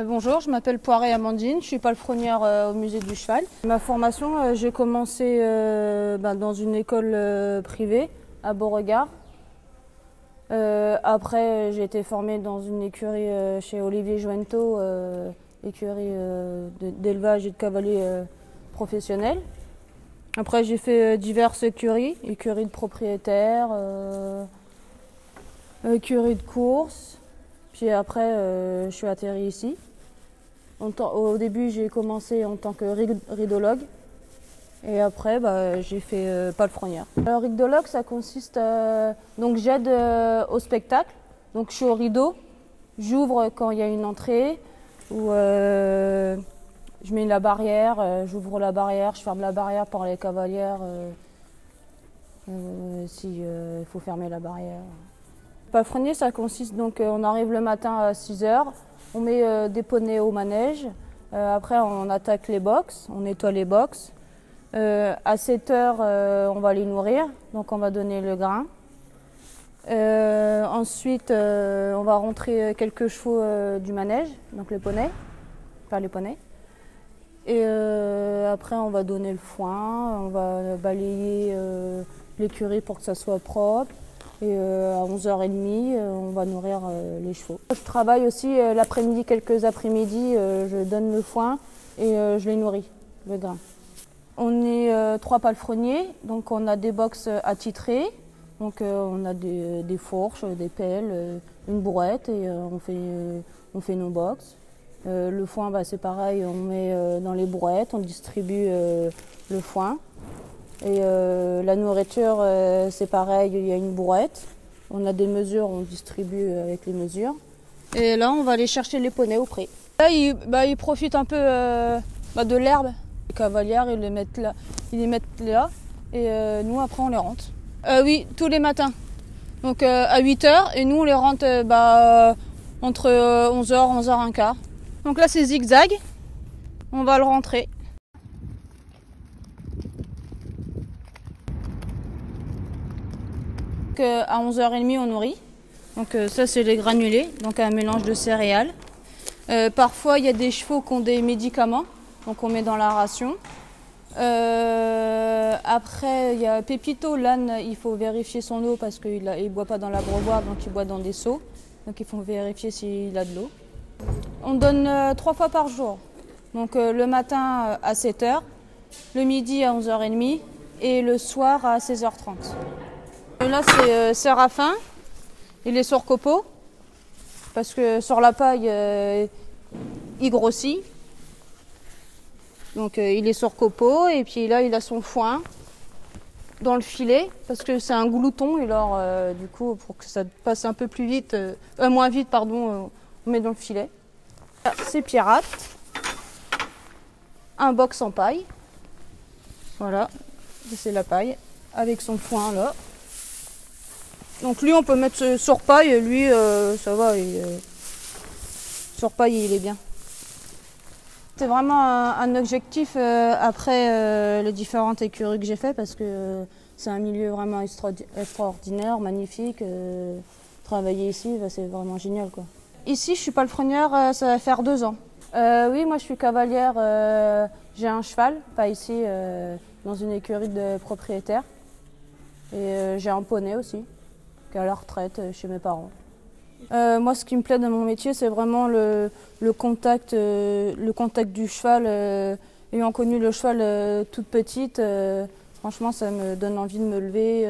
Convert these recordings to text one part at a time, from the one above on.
Bonjour, je m'appelle Poiré Amandine, je suis palefrenière au musée du cheval. Ma formation, j'ai commencé dans une école privée à Beauregard. Après, j'ai été formée dans une écurie chez Olivier Jointot, écurie d'élevage et de cavaliers professionnels. Après, j'ai fait diverses écuries de propriétaires, écuries de course. Puis après, je suis atterrie ici. Au début, j'ai commencé en tant que ridologue. Et après, j'ai fait palefrenière. Le ridologue, ça consiste donc j'aide au spectacle. Donc je suis au rideau, j'ouvre quand il y a une entrée, ou je mets la barrière, j'ouvre la barrière, je ferme la barrière pour les cavalières si faut fermer la barrière. Palefrenier, ça consiste donc, on arrive le matin à 6 h, on met des poneys au manège, après on attaque les box, on nettoie les box. À 7 h, on va les nourrir, donc on va donner le grain. Ensuite, on va rentrer quelques chevaux du manège, donc les poneys, enfin les poneys. Et après, on va donner le foin, on va balayer l'écurie pour que ça soit propre. Et à 11 h 30, on va nourrir les chevaux. Je travaille aussi l'après-midi, quelques après-midi, je donne le foin et je les nourris, le grain. On est 3 palefreniers, donc on a des box attitrés, donc on a des fourches, des pelles, une brouette et on fait nos box. Le foin, c'est pareil, on met dans les brouettes, on distribue le foin. Et la nourriture, c'est pareil, il y a une brouette. On a des mesures, on distribue avec les mesures. Et là, on va aller chercher les poneys au pré. Là, ils profitent un peu de l'herbe. Les cavalières, ils les mettent là. Et nous, après, on les rentre. Oui, tous les matins. Donc à 8 h. Et nous, on les rentre entre 11 h, 11 h 15. Donc là, c'est zigzag. On va le rentrer. À 11 h 30, on nourrit. Donc ça, c'est les granulés, donc un mélange de céréales. Parfois, il y a des chevaux qui ont des médicaments, donc on met dans la ration. Après, il y a Pépito, l'âne, il faut vérifier son eau parce qu'il ne boit pas dans l'abreuvoir, donc il boit dans des seaux. Donc il faut vérifier s'il a de l'eau. On donne 3 fois par jour. Donc le matin à 7 h, le midi à 11 h 30 et le soir à 16 h 30. Là, c'est Séraphin, il est sur copeaux, parce que sur la paille, il grossit. Donc il est sur copeaux, et puis là, il a son foin dans le filet, parce que c'est un glouton, et alors, du coup, pour que ça passe un peu plus vite, moins vite, pardon, on met dans le filet. C'est Pirate, un box en paille, voilà, c'est la paille, avec son foin là. Donc lui, on peut mettre sur paille, et lui, ça va, sur paille, il est bien. C'est vraiment un objectif après les différentes écuries que j'ai fait, parce que c'est un milieu vraiment extraordinaire, magnifique. Travailler ici, c'est vraiment génial, quoi. Ici, je suis palefrenière, ça va faire 2 ans. Oui, moi je suis cavalière, j'ai un cheval, pas ici, dans une écurie de propriétaires. Et j'ai un poney aussi, qui est à la retraite chez mes parents. Moi, ce qui me plaît dans mon métier, c'est vraiment le contact du cheval. Ayant connu le cheval toute petite, franchement, ça me donne envie de me lever.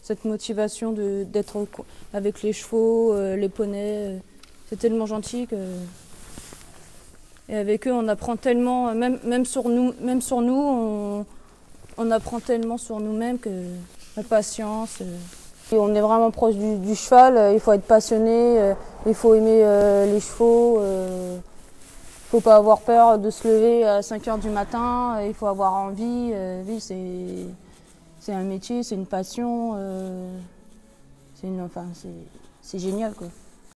Cette motivation d'être avec les chevaux, les poneys, c'est tellement gentil que... Et avec eux, on apprend tellement, même sur nous, on apprend tellement sur nous-mêmes que la patience. Et on est vraiment proche du cheval, il faut être passionné, il faut aimer les chevaux, il faut pas avoir peur de se lever à 5 h du matin, il faut avoir envie. Oui, c'est un métier, c'est une passion, c'est génial, quoi.